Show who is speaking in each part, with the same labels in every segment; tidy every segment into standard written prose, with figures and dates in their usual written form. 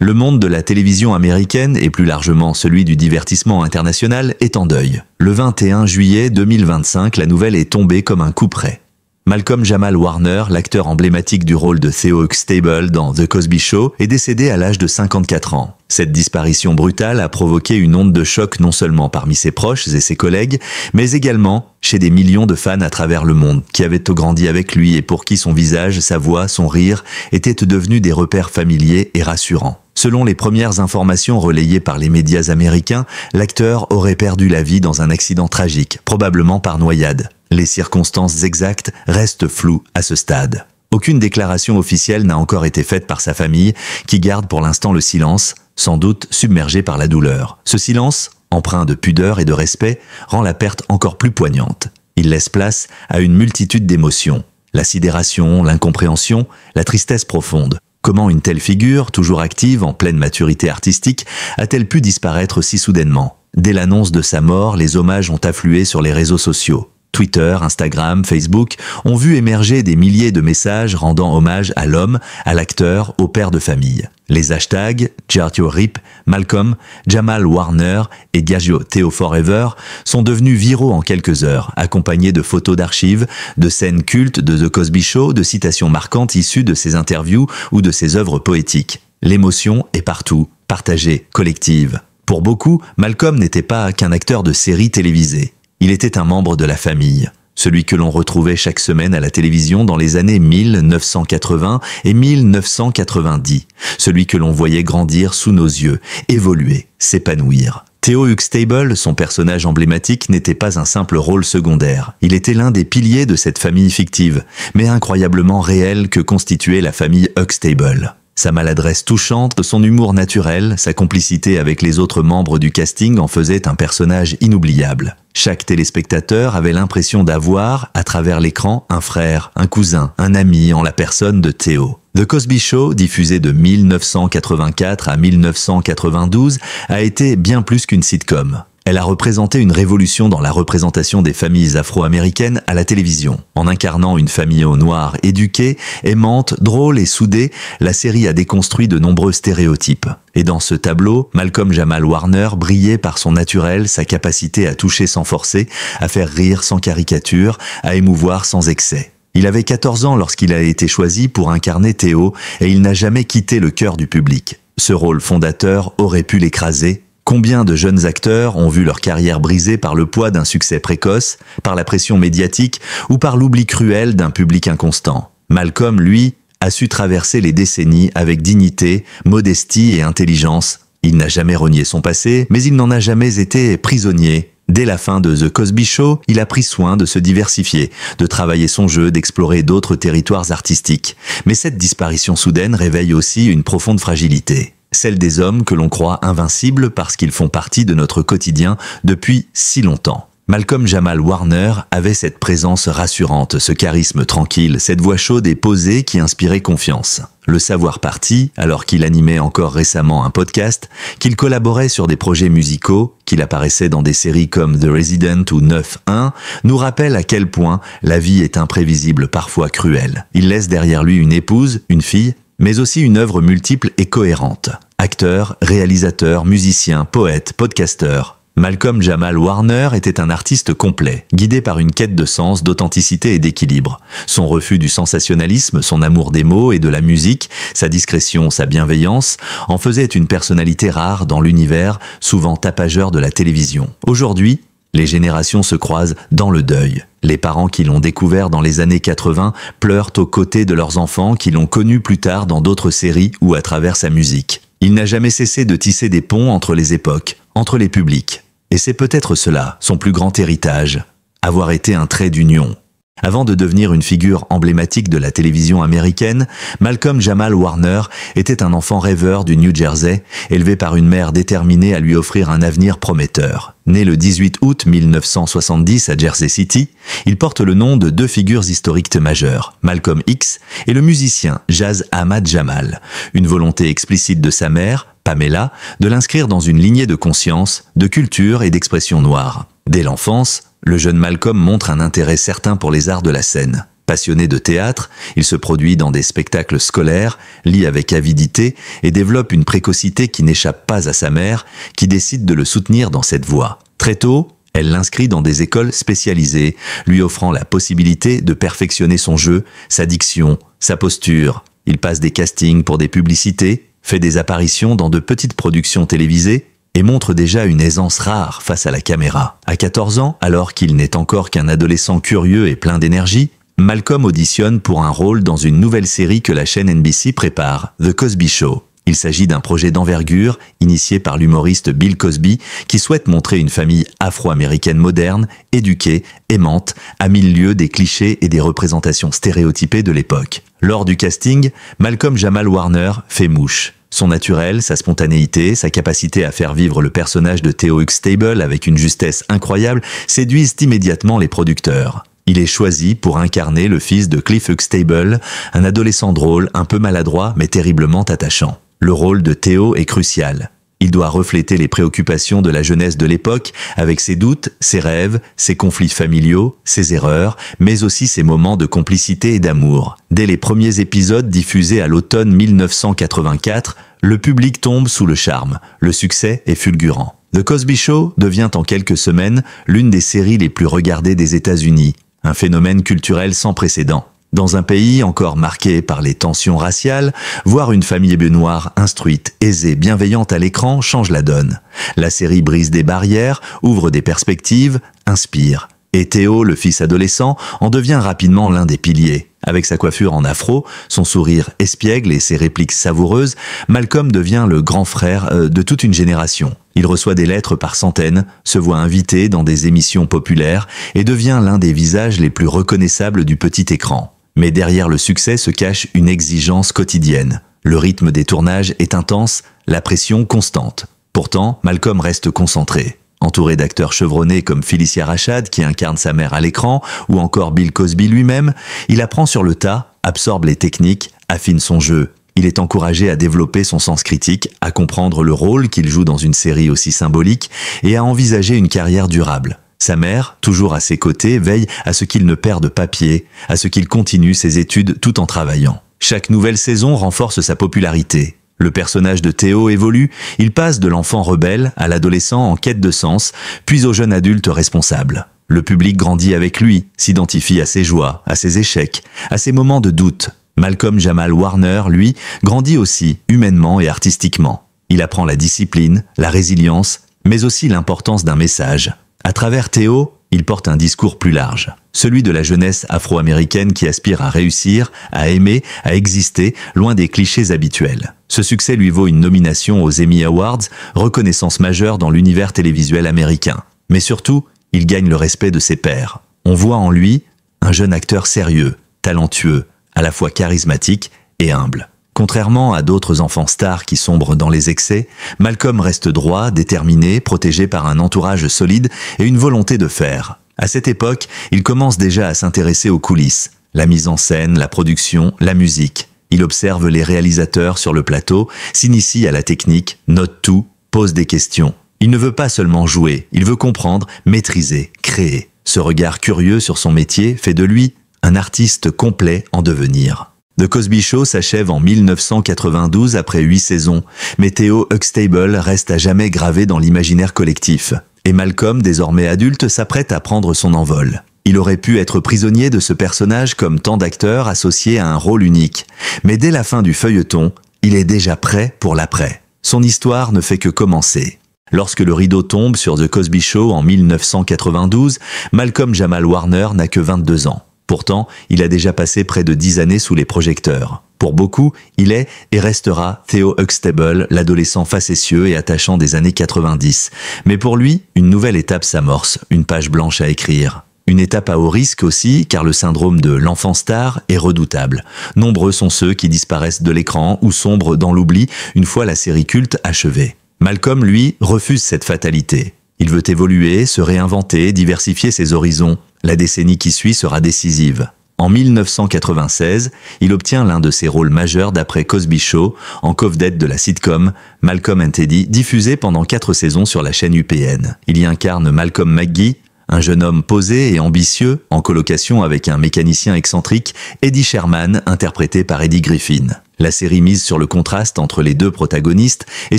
Speaker 1: Le monde de la télévision américaine et plus largement celui du divertissement international est en deuil. Le 21 juillet 2025, la nouvelle est tombée comme un coup près. Malcolm Jamal Warner, l'acteur emblématique du rôle de Theo Huxtable dans The Cosby Show, est décédé à l'âge de 54 ans. Cette disparition brutale a provoqué une onde de choc non seulement parmi ses proches et ses collègues, mais également chez des millions de fans à travers le monde qui avaient grandi avec lui et pour qui son visage, sa voix, son rire étaient devenus des repères familiers et rassurants. Selon les premières informations relayées par les médias américains, l'acteur aurait perdu la vie dans un accident tragique, probablement par noyade. Les circonstances exactes restent floues à ce stade. Aucune déclaration officielle n'a encore été faite par sa famille, qui garde pour l'instant le silence, sans doute submergée par la douleur. Ce silence, empreint de pudeur et de respect, rend la perte encore plus poignante. Il laisse place à une multitude d'émotions. La sidération, l'incompréhension, la tristesse profonde. Comment une telle figure, toujours active, en pleine maturité artistique, a-t-elle pu disparaître si soudainement? Dès l'annonce de sa mort, les hommages ont afflué sur les réseaux sociaux. Twitter, Instagram, Facebook ont vu émerger des milliers de messages rendant hommage à l'homme, à l'acteur, au père de famille. Les hashtags Giorgio Rip, Malcolm, Jamal Warner et Giorgio Theo Forever sont devenus viraux en quelques heures, accompagnés de photos d'archives, de scènes cultes de The Cosby Show, de citations marquantes issues de ses interviews ou de ses œuvres poétiques. L'émotion est partout, partagée, collective. Pour beaucoup, Malcolm n'était pas qu'un acteur de série télévisée. Il était un membre de la famille, celui que l'on retrouvait chaque semaine à la télévision dans les années 1980 et 1990, celui que l'on voyait grandir sous nos yeux, évoluer, s'épanouir. Theo Huxtable, son personnage emblématique, n'était pas un simple rôle secondaire. Il était l'un des piliers de cette famille fictive, mais incroyablement réelle que constituait la famille Huxtable. Sa maladresse touchante, son humour naturel, sa complicité avec les autres membres du casting en faisaient un personnage inoubliable. Chaque téléspectateur avait l'impression d'avoir, à travers l'écran, un frère, un cousin, un ami en la personne de Theo. The Cosby Show, diffusé de 1984 à 1992, a été bien plus qu'une sitcom. Elle a représenté une révolution dans la représentation des familles afro-américaines à la télévision. En incarnant une famille au noir éduquée, aimante, drôle et soudée, la série a déconstruit de nombreux stéréotypes. Et dans ce tableau, Malcolm Jamal Warner brillait par son naturel, sa capacité à toucher sans forcer, à faire rire sans caricature, à émouvoir sans excès. Il avait 14 ans lorsqu'il a été choisi pour incarner Theo et il n'a jamais quitté le cœur du public. Ce rôle fondateur aurait pu l'écraser. Combien de jeunes acteurs ont vu leur carrière brisée par le poids d'un succès précoce, par la pression médiatique ou par l'oubli cruel d'un public inconstant? Malcolm, lui, a su traverser les décennies avec dignité, modestie et intelligence. Il n'a jamais renié son passé, mais il n'en a jamais été prisonnier. Dès la fin de The Cosby Show, il a pris soin de se diversifier, de travailler son jeu, d'explorer d'autres territoires artistiques. Mais cette disparition soudaine réveille aussi une profonde fragilité. Celle des hommes que l'on croit invincibles parce qu'ils font partie de notre quotidien depuis si longtemps. Malcolm Jamal Warner avait cette présence rassurante, ce charisme tranquille, cette voix chaude et posée qui inspirait confiance. Le savoir parti, alors qu'il animait encore récemment un podcast, qu'il collaborait sur des projets musicaux, qu'il apparaissait dans des séries comme The Resident ou 9-1, nous rappelle à quel point la vie est imprévisible, parfois cruelle. Il laisse derrière lui une épouse, une fille, mais aussi une œuvre multiple et cohérente. Acteur, réalisateur, musicien, poète, podcasteur. Malcolm Jamal Warner était un artiste complet, guidé par une quête de sens, d'authenticité et d'équilibre. Son refus du sensationnalisme, son amour des mots et de la musique, sa discrétion, sa bienveillance, en faisaient une personnalité rare dans l'univers, souvent tapageur de la télévision. Aujourd'hui, les générations se croisent dans le deuil. Les parents qui l'ont découvert dans les années 80 pleurent aux côtés de leurs enfants qui l'ont connu plus tard dans d'autres séries ou à travers sa musique. Il n'a jamais cessé de tisser des ponts entre les époques, entre les publics. Et c'est peut-être cela, son plus grand héritage, avoir été un trait d'union. Avant de devenir une figure emblématique de la télévision américaine, Malcolm Jamal Warner était un enfant rêveur du New Jersey, élevé par une mère déterminée à lui offrir un avenir prometteur. Né le 18 août 1970 à Jersey City, il porte le nom de deux figures historiques majeures, Malcolm X et le musicien Jas Ahmad Jamal. Une volonté explicite de sa mère, Pamela, de l'inscrire dans une lignée de conscience, de culture et d'expression noire. Dès l'enfance, le jeune Malcolm montre un intérêt certain pour les arts de la scène. Passionné de théâtre, il se produit dans des spectacles scolaires, lit avec avidité et développe une précocité qui n'échappe pas à sa mère, qui décide de le soutenir dans cette voie. Très tôt, elle l'inscrit dans des écoles spécialisées, lui offrant la possibilité de perfectionner son jeu, sa diction, sa posture. Il passe des castings pour des publicités, fait des apparitions dans de petites productions télévisées et montre déjà une aisance rare face à la caméra. À 14 ans, alors qu'il n'est encore qu'un adolescent curieux et plein d'énergie, Malcolm auditionne pour un rôle dans une nouvelle série que la chaîne NBC prépare, The Cosby Show. Il s'agit d'un projet d'envergure initié par l'humoriste Bill Cosby qui souhaite montrer une famille afro-américaine moderne, éduquée, aimante, à mille lieues des clichés et des représentations stéréotypées de l'époque. Lors du casting, Malcolm Jamal Warner fait mouche. Son naturel, sa spontanéité, sa capacité à faire vivre le personnage de Theo Huxtable avec une justesse incroyable séduisent immédiatement les producteurs. Il est choisi pour incarner le fils de Cliff Huxtable, un adolescent drôle, un peu maladroit, mais terriblement attachant. Le rôle de Theo est crucial. Il doit refléter les préoccupations de la jeunesse de l'époque, avec ses doutes, ses rêves, ses conflits familiaux, ses erreurs, mais aussi ses moments de complicité et d'amour. Dès les premiers épisodes diffusés à l'automne 1984, le public tombe sous le charme. Le succès est fulgurant. The Cosby Show devient en quelques semaines l'une des séries les plus regardées des États-Unis. Un phénomène culturel sans précédent. Dans un pays encore marqué par les tensions raciales, voir une famille noire instruite, aisée, bienveillante à l'écran change la donne. La série brise des barrières, ouvre des perspectives, inspire. Et Theo, le fils adolescent, en devient rapidement l'un des piliers. Avec sa coiffure en afro, son sourire espiègle et ses répliques savoureuses, Malcolm devient le grand frère de toute une génération. Il reçoit des lettres par centaines, se voit invité dans des émissions populaires et devient l'un des visages les plus reconnaissables du petit écran. Mais derrière le succès se cache une exigence quotidienne. Le rythme des tournages est intense, la pression constante. Pourtant, Malcolm reste concentré. Entouré d'acteurs chevronnés comme Felicia Rashad qui incarne sa mère à l'écran, ou encore Bill Cosby lui-même, il apprend sur le tas, absorbe les techniques, affine son jeu. Il est encouragé à développer son sens critique, à comprendre le rôle qu'il joue dans une série aussi symbolique et à envisager une carrière durable. Sa mère, toujours à ses côtés, veille à ce qu'il ne perde pas pied, à ce qu'il continue ses études tout en travaillant. Chaque nouvelle saison renforce sa popularité. Le personnage de Theo évolue, il passe de l'enfant rebelle à l'adolescent en quête de sens, puis au jeune adulte responsable. Le public grandit avec lui, s'identifie à ses joies, à ses échecs, à ses moments de doute. Malcolm Jamal Warner, lui, grandit aussi, humainement et artistiquement. Il apprend la discipline, la résilience, mais aussi l'importance d'un message. À travers Theo, il porte un discours plus large, celui de la jeunesse afro-américaine qui aspire à réussir, à aimer, à exister, loin des clichés habituels. Ce succès lui vaut une nomination aux Emmy Awards, reconnaissance majeure dans l'univers télévisuel américain. Mais surtout, il gagne le respect de ses pairs. On voit en lui un jeune acteur sérieux, talentueux, à la fois charismatique et humble. Contrairement à d'autres enfants stars qui sombrent dans les excès, Malcolm reste droit, déterminé, protégé par un entourage solide et une volonté de faire. À cette époque, il commence déjà à s'intéresser aux coulisses, la mise en scène, la production, la musique. Il observe les réalisateurs sur le plateau, s'initie à la technique, note tout, pose des questions. Il ne veut pas seulement jouer, il veut comprendre, maîtriser, créer. Ce regard curieux sur son métier fait de lui un artiste complet en devenir. The Cosby Show s'achève en 1992 après 8 saisons, mais Theo Huxtable reste à jamais gravé dans l'imaginaire collectif. Et Malcolm, désormais adulte, s'apprête à prendre son envol. Il aurait pu être prisonnier de ce personnage comme tant d'acteurs associés à un rôle unique. Mais dès la fin du feuilleton, il est déjà prêt pour l'après. Son histoire ne fait que commencer. Lorsque le rideau tombe sur The Cosby Show en 1992, Malcolm Jamal Warner n'a que 22 ans. Pourtant, il a déjà passé près de 10 années sous les projecteurs. Pour beaucoup, il est et restera Theo Huxtable, l'adolescent facétieux et attachant des années 90. Mais pour lui, une nouvelle étape s'amorce, une page blanche à écrire. Une étape à haut risque aussi, car le syndrome de l'enfant star est redoutable. Nombreux sont ceux qui disparaissent de l'écran ou sombrent dans l'oubli une fois la série culte achevée. Malcolm, lui, refuse cette fatalité. Il veut évoluer, se réinventer, diversifier ses horizons. La décennie qui suit sera décisive. En 1996, il obtient l'un de ses rôles majeurs d'après Cosby Show, en co-vedette de la sitcom Malcolm and Teddy, diffusée pendant 4 saisons sur la chaîne UPN. Il y incarne Malcolm McGee, Un jeune homme posé et ambitieux, en colocation avec un mécanicien excentrique, Eddie Sherman, interprété par Eddie Griffin. La série mise sur le contraste entre les deux protagonistes et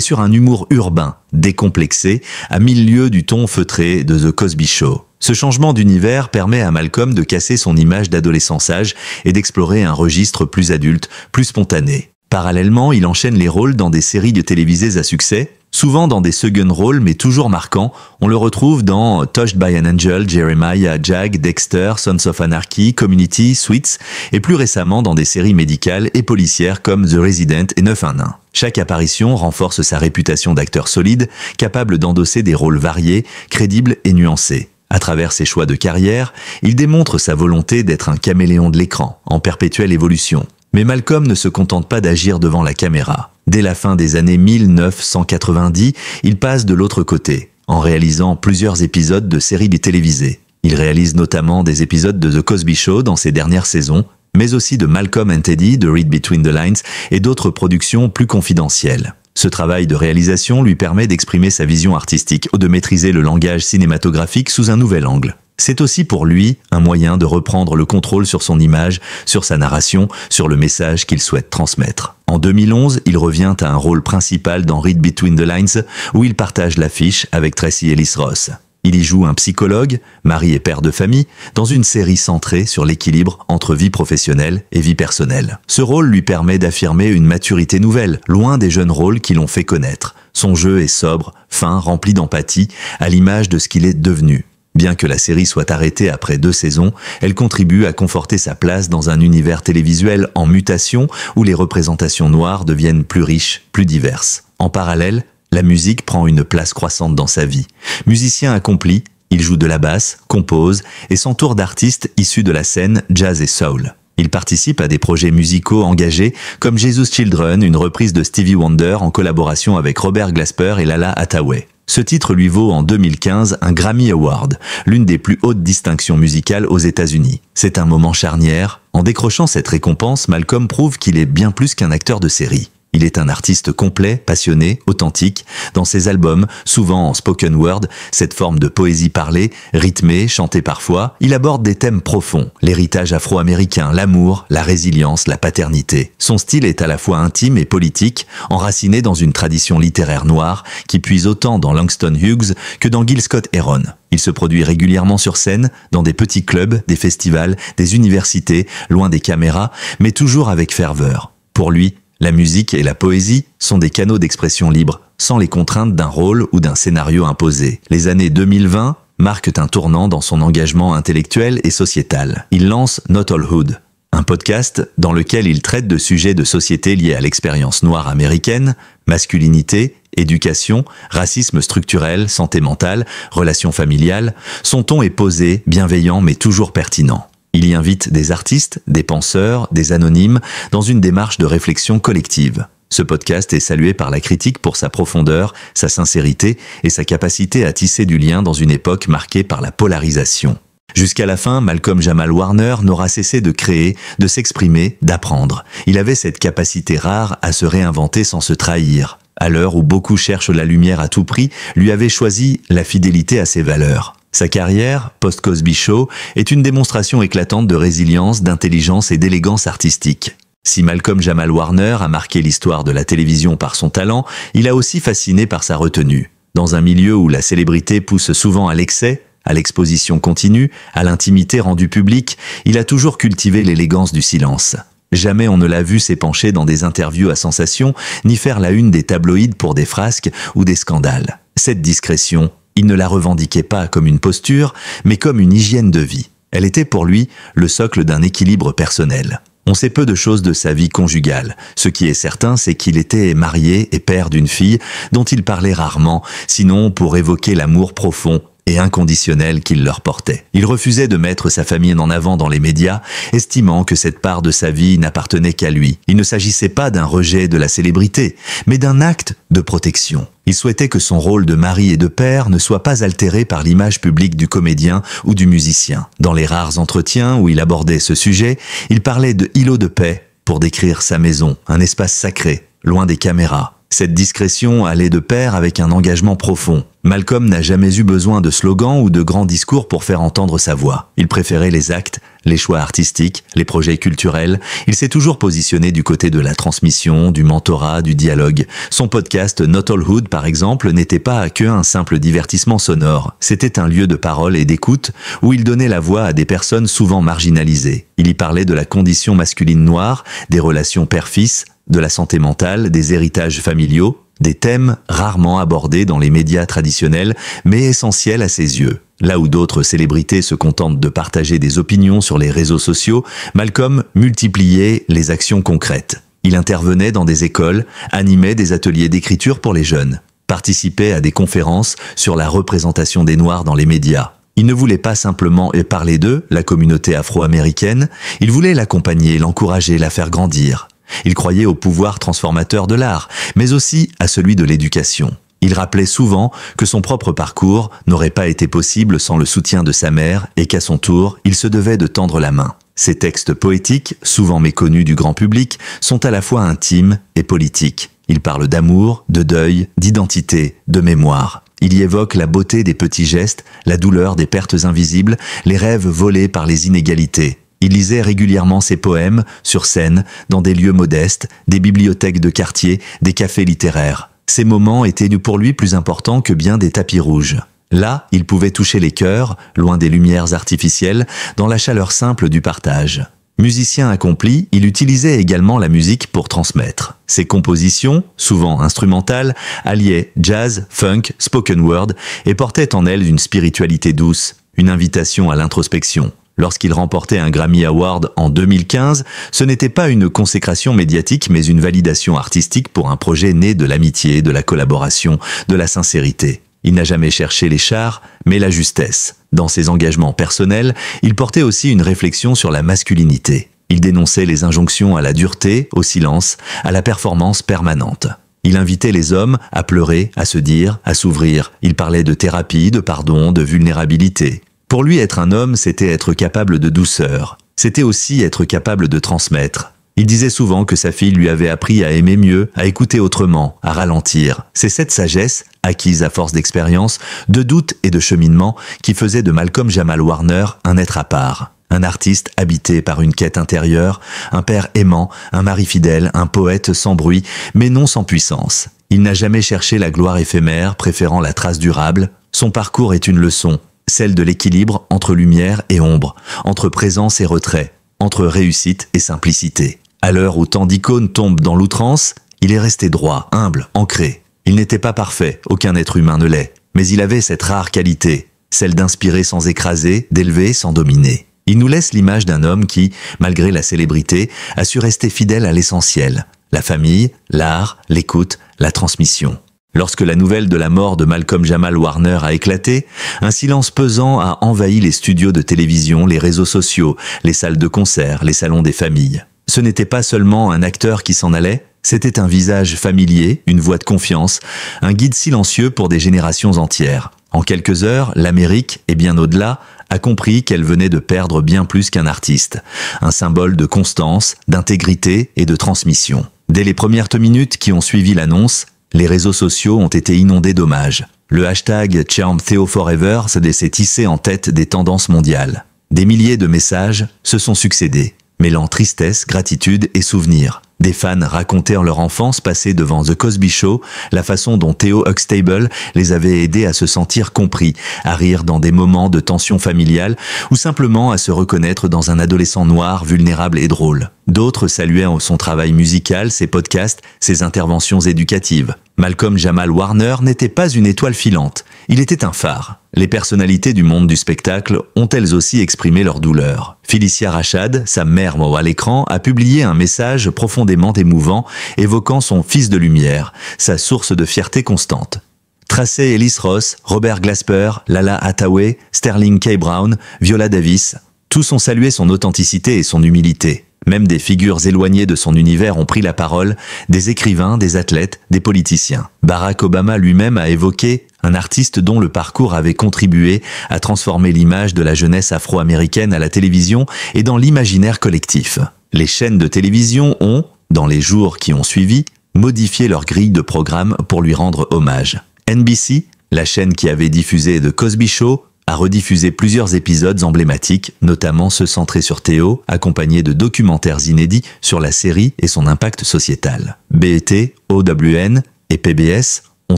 Speaker 1: sur un humour urbain, décomplexé, à 1000 lieues du ton feutré de The Cosby Show. Ce changement d'univers permet à Malcolm de casser son image d'adolescent sage et d'explorer un registre plus adulte, plus spontané. Parallèlement, il enchaîne les rôles dans des séries de télévisées à succès, souvent dans des second rôles mais toujours marquants. On le retrouve dans Touched by an Angel, Jeremiah, Jag, Dexter, Sons of Anarchy, Community, Suits, et plus récemment dans des séries médicales et policières comme The Resident et 911. Chaque apparition renforce sa réputation d'acteur solide, capable d'endosser des rôles variés, crédibles et nuancés. À travers ses choix de carrière, il démontre sa volonté d'être un caméléon de l'écran, en perpétuelle évolution. Mais Malcolm ne se contente pas d'agir devant la caméra. Dès la fin des années 1990, il passe de l'autre côté, en réalisant plusieurs épisodes de séries télévisées. Il réalise notamment des épisodes de The Cosby Show dans ses dernières saisons, mais aussi de Malcolm and Teddy, de Read Between the Lines et d'autres productions plus confidentielles. Ce travail de réalisation lui permet d'exprimer sa vision artistique ou de maîtriser le langage cinématographique sous un nouvel angle. C'est aussi pour lui un moyen de reprendre le contrôle sur son image, sur sa narration, sur le message qu'il souhaite transmettre. En 2011, il revient à un rôle principal dans Read Between the Lines, où il partage l'affiche avec Tracee Ellis Ross. Il y joue un psychologue, mari et père de famille, dans une série centrée sur l'équilibre entre vie professionnelle et vie personnelle. Ce rôle lui permet d'affirmer une maturité nouvelle, loin des jeunes rôles qui l'ont fait connaître. Son jeu est sobre, fin, rempli d'empathie, à l'image de ce qu'il est devenu. Bien que la série soit arrêtée après 2 saisons, elle contribue à conforter sa place dans un univers télévisuel en mutation où les représentations noires deviennent plus riches, plus diverses. En parallèle, la musique prend une place croissante dans sa vie. Musicien accompli, il joue de la basse, compose et s'entoure d'artistes issus de la scène jazz et soul. Il participe à des projets musicaux engagés comme Jesus Children, une reprise de Stevie Wonder en collaboration avec Robert Glasper et Lala Hathaway. Ce titre lui vaut en 2015 un Grammy Award, l'une des plus hautes distinctions musicales aux États-Unis. C'est un moment charnière. En décrochant cette récompense, Malcolm prouve qu'il est bien plus qu'un acteur de série. Il est un artiste complet, passionné, authentique. Dans ses albums, souvent en spoken word, cette forme de poésie parlée, rythmée, chantée parfois, il aborde des thèmes profonds, l'héritage afro-américain, l'amour, la résilience, la paternité. Son style est à la fois intime et politique, enraciné dans une tradition littéraire noire qui puise autant dans Langston Hughes que dans Gil Scott-Heron. Il se produit régulièrement sur scène, dans des petits clubs, des festivals, des universités, loin des caméras, mais toujours avec ferveur. Pour lui, la musique et la poésie sont des canaux d'expression libre, sans les contraintes d'un rôle ou d'un scénario imposé. Les années 2020 marquent un tournant dans son engagement intellectuel et sociétal. Il lance Not All Hood, un podcast dans lequel il traite de sujets de société liés à l'expérience noire américaine, masculinité, éducation, racisme structurel, santé mentale, relations familiales. Son ton est posé, bienveillant mais toujours pertinent. Il y invite des artistes, des penseurs, des anonymes, dans une démarche de réflexion collective. Ce podcast est salué par la critique pour sa profondeur, sa sincérité et sa capacité à tisser du lien dans une époque marquée par la polarisation. Jusqu'à la fin, Malcolm Jamal Warner n'aura cessé de créer, de s'exprimer, d'apprendre. Il avait cette capacité rare à se réinventer sans se trahir. À l'heure où beaucoup cherchent la lumière à tout prix, lui avait choisi la fidélité à ses valeurs. Sa carrière, post-Cosby Show, est une démonstration éclatante de résilience, d'intelligence et d'élégance artistique. Si Malcolm Jamal Warner a marqué l'histoire de la télévision par son talent, il a aussi fasciné par sa retenue. Dans un milieu où la célébrité pousse souvent à l'excès, à l'exposition continue, à l'intimité rendue publique, il a toujours cultivé l'élégance du silence. Jamais on ne l'a vu s'épancher dans des interviews à sensation, ni faire la une des tabloïds pour des frasques ou des scandales. Cette discrétion, il ne la revendiquait pas comme une posture, mais comme une hygiène de vie. Elle était pour lui le socle d'un équilibre personnel. On sait peu de choses de sa vie conjugale. Ce qui est certain, c'est qu'il était marié et père d'une fille dont il parlait rarement, sinon pour évoquer l'amour profond et inconditionnel qu'il leur portait. Il refusait de mettre sa famille en avant dans les médias, estimant que cette part de sa vie n'appartenait qu'à lui. Il ne s'agissait pas d'un rejet de la célébrité, mais d'un acte de protection. Il souhaitait que son rôle de mari et de père ne soit pas altéré par l'image publique du comédien ou du musicien. Dans les rares entretiens où il abordait ce sujet, il parlait de îlot de paix pour décrire sa maison, un espace sacré, loin des caméras. Cette discrétion allait de pair avec un engagement profond. Malcolm n'a jamais eu besoin de slogans ou de grands discours pour faire entendre sa voix. Il préférait les actes, les choix artistiques, les projets culturels. Il s'est toujours positionné du côté de la transmission, du mentorat, du dialogue. Son podcast Not All Hood, par exemple, n'était pas que un simple divertissement sonore. C'était un lieu de parole et d'écoute où il donnait la voix à des personnes souvent marginalisées. Il y parlait de la condition masculine noire, des relations père-fils, de la santé mentale, des héritages familiaux, des thèmes rarement abordés dans les médias traditionnels, mais essentiels à ses yeux. Là où d'autres célébrités se contentent de partager des opinions sur les réseaux sociaux, Malcolm multipliait les actions concrètes. Il intervenait dans des écoles, animait des ateliers d'écriture pour les jeunes, participait à des conférences sur la représentation des Noirs dans les médias. Il ne voulait pas simplement parler d'eux, la communauté afro-américaine, il voulait l'accompagner, l'encourager, la faire grandir. Il croyait au pouvoir transformateur de l'art, mais aussi à celui de l'éducation. Il rappelait souvent que son propre parcours n'aurait pas été possible sans le soutien de sa mère et qu'à son tour, il se devait de tendre la main. Ses textes poétiques, souvent méconnus du grand public, sont à la fois intimes et politiques. Il parle d'amour, de deuil, d'identité, de mémoire. Il y évoque la beauté des petits gestes, la douleur des pertes invisibles, les rêves volés par les inégalités. Il lisait régulièrement ses poèmes, sur scène, dans des lieux modestes, des bibliothèques de quartier, des cafés littéraires. Ces moments étaient pour lui plus importants que bien des tapis rouges. Là, il pouvait toucher les cœurs, loin des lumières artificielles, dans la chaleur simple du partage. Musicien accompli, il utilisait également la musique pour transmettre. Ses compositions, souvent instrumentales, alliaient jazz, funk, spoken word et portaient en elles une spiritualité douce, une invitation à l'introspection. Lorsqu'il remportait un Grammy Award en 2015, ce n'était pas une consécration médiatique mais une validation artistique pour un projet né de l'amitié, de la collaboration, de la sincérité. Il n'a jamais cherché les chars, mais la justesse. Dans ses engagements personnels, il portait aussi une réflexion sur la masculinité. Il dénonçait les injonctions à la dureté, au silence, à la performance permanente. Il invitait les hommes à pleurer, à se dire, à s'ouvrir. Il parlait de thérapie, de pardon, de vulnérabilité. Pour lui, être un homme, c'était être capable de douceur. C'était aussi être capable de transmettre. Il disait souvent que sa fille lui avait appris à aimer mieux, à écouter autrement, à ralentir. C'est cette sagesse, acquise à force d'expérience, de doute et de cheminement, qui faisait de Malcolm Jamal Warner un être à part. Un artiste habité par une quête intérieure, un père aimant, un mari fidèle, un poète sans bruit, mais non sans puissance. Il n'a jamais cherché la gloire éphémère, préférant la trace durable. Son parcours est une leçon, celle de l'équilibre entre lumière et ombre, entre présence et retrait, entre réussite et simplicité. À l'heure où tant d'icônes tombent dans l'outrance, il est resté droit, humble, ancré. Il n'était pas parfait, aucun être humain ne l'est, mais il avait cette rare qualité, celle d'inspirer sans écraser, d'élever sans dominer. Il nous laisse l'image d'un homme qui, malgré la célébrité, a su rester fidèle à l'essentiel, la famille, l'art, l'écoute, la transmission. Lorsque la nouvelle de la mort de Malcolm Jamal Warner a éclaté, un silence pesant a envahi les studios de télévision, les réseaux sociaux, les salles de concert, les salons des familles. Ce n'était pas seulement un acteur qui s'en allait, c'était un visage familier, une voix de confiance, un guide silencieux pour des générations entières. En quelques heures, l'Amérique, et bien au-delà, a compris qu'elle venait de perdre bien plus qu'un artiste, un symbole de constance, d'intégrité et de transmission. Dès les premières minutes qui ont suivi l'annonce, les réseaux sociaux ont été inondés d'hommages. Le hashtag #CheomTheoForever s'est tissé en tête des tendances mondiales. Des milliers de messages se sont succédés, mêlant tristesse, gratitude et souvenirs. Des fans racontèrent leur enfance passée devant The Cosby Show, la façon dont Theo Huxtable les avait aidés à se sentir compris, à rire dans des moments de tension familiale ou simplement à se reconnaître dans un adolescent noir, vulnérable et drôle. D'autres saluaient son travail musical, ses podcasts, ses interventions éducatives. Malcolm Jamal Warner n'était pas une étoile filante, il était un phare. Les personnalités du monde du spectacle ont elles aussi exprimé leur douleur. Phylicia Rashad, sa mère à l'écran, a publié un message profondément émouvant évoquant son fils de lumière, sa source de fierté constante. Tracey Ellis Ross, Robert Glasper, Lala Hathaway, Sterling K. Brown, Viola Davis, tous ont salué son authenticité et son humilité. Même des figures éloignées de son univers ont pris la parole, des écrivains, des athlètes, des politiciens. Barack Obama lui-même a évoqué un artiste dont le parcours avait contribué à transformer l'image de la jeunesse afro-américaine à la télévision et dans l'imaginaire collectif. Les chaînes de télévision ont, dans les jours qui ont suivi, modifié leur grille de programme pour lui rendre hommage. NBC, la chaîne qui avait diffusé The Cosby Show, a rediffusé plusieurs épisodes emblématiques, notamment ceux centrés sur Theo, accompagnés de documentaires inédits sur la série et son impact sociétal. BET, OWN et PBS ont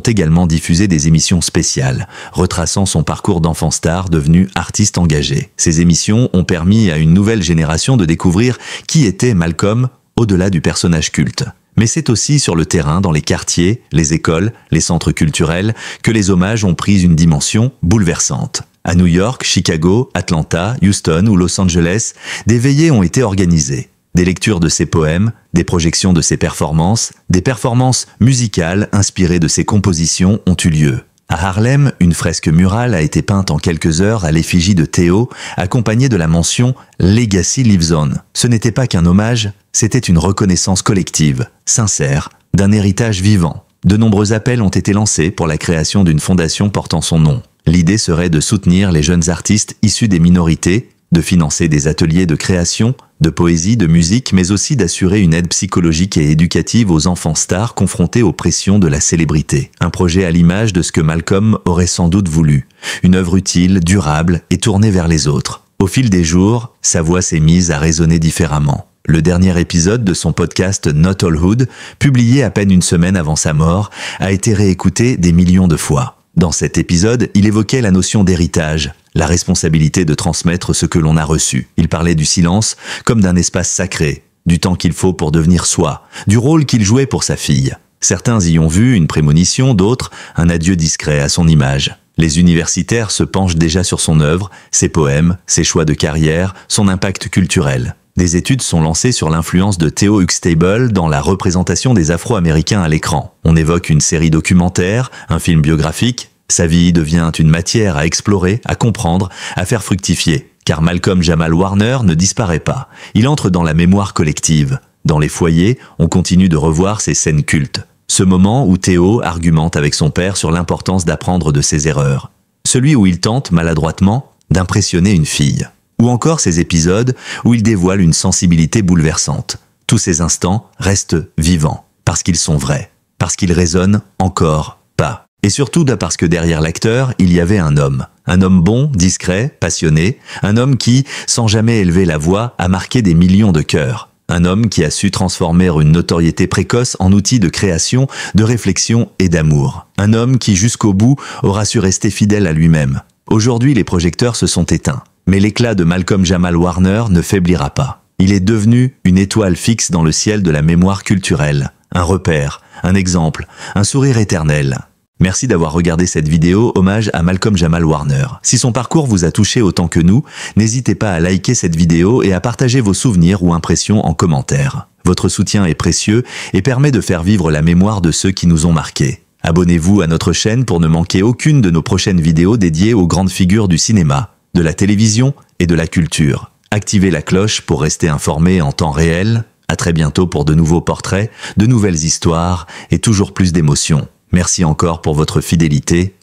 Speaker 1: également diffusé des émissions spéciales, retraçant son parcours d'enfant star devenu artiste engagé. Ces émissions ont permis à une nouvelle génération de découvrir qui était Malcolm au-delà du personnage culte. Mais c'est aussi sur le terrain, dans les quartiers, les écoles, les centres culturels, que les hommages ont pris une dimension bouleversante. À New York, Chicago, Atlanta, Houston ou Los Angeles, des veillées ont été organisées. Des lectures de ses poèmes, des projections de ses performances, des performances musicales inspirées de ses compositions ont eu lieu. À Harlem, une fresque murale a été peinte en quelques heures à l'effigie de Theo, accompagnée de la mention « Legacy lives on ». Ce n'était pas qu'un hommage, c'était une reconnaissance collective, sincère, d'un héritage vivant. De nombreux appels ont été lancés pour la création d'une fondation portant son nom. L'idée serait de soutenir les jeunes artistes issus des minorités, de financer des ateliers de création, de poésie, de musique, mais aussi d'assurer une aide psychologique et éducative aux enfants stars confrontés aux pressions de la célébrité. Un projet à l'image de ce que Malcolm aurait sans doute voulu. Une œuvre utile, durable et tournée vers les autres. Au fil des jours, sa voix s'est mise à résonner différemment. Le dernier épisode de son podcast Not All Hood, publié à peine une semaine avant sa mort, a été réécouté des millions de fois. Dans cet épisode, il évoquait la notion d'héritage, la responsabilité de transmettre ce que l'on a reçu. Il parlait du silence comme d'un espace sacré, du temps qu'il faut pour devenir soi, du rôle qu'il jouait pour sa fille. Certains y ont vu une prémonition, d'autres un adieu discret à son image. Les universitaires se penchent déjà sur son œuvre, ses poèmes, ses choix de carrière, son impact culturel. Des études sont lancées sur l'influence de Theo Huxtable dans la représentation des Afro-Américains à l'écran. On évoque une série documentaire, un film biographique. Sa vie devient une matière à explorer, à comprendre, à faire fructifier. Car Malcolm Jamal Warner ne disparaît pas. Il entre dans la mémoire collective. Dans les foyers, on continue de revoir ces scènes cultes. Ce moment où Theo argumente avec son père sur l'importance d'apprendre de ses erreurs. Celui où il tente, maladroitement, d'impressionner une fille. Ou encore ces épisodes où il dévoile une sensibilité bouleversante. Tous ces instants restent vivants, parce qu'ils sont vrais, parce qu'ils résonnent encore pas. Et surtout parce que derrière l'acteur, il y avait un homme bon, discret, passionné, un homme qui, sans jamais élever la voix, a marqué des millions de cœurs. Un homme qui a su transformer une notoriété précoce en outil de création, de réflexion et d'amour. Un homme qui, jusqu'au bout, aura su rester fidèle à lui-même. Aujourd'hui, les projecteurs se sont éteints. Mais l'éclat de Malcolm Jamal Warner ne faiblira pas. Il est devenu une étoile fixe dans le ciel de la mémoire culturelle. Un repère, un exemple, un sourire éternel. Merci d'avoir regardé cette vidéo hommage à Malcolm Jamal Warner. Si son parcours vous a touché autant que nous, n'hésitez pas à liker cette vidéo et à partager vos souvenirs ou impressions en commentaire. Votre soutien est précieux et permet de faire vivre la mémoire de ceux qui nous ont marqués. Abonnez-vous à notre chaîne pour ne manquer aucune de nos prochaines vidéos dédiées aux grandes figures du cinéma, de la télévision et de la culture. Activez la cloche pour rester informé en temps réel. À très bientôt pour de nouveaux portraits, de nouvelles histoires et toujours plus d'émotions. Merci encore pour votre fidélité.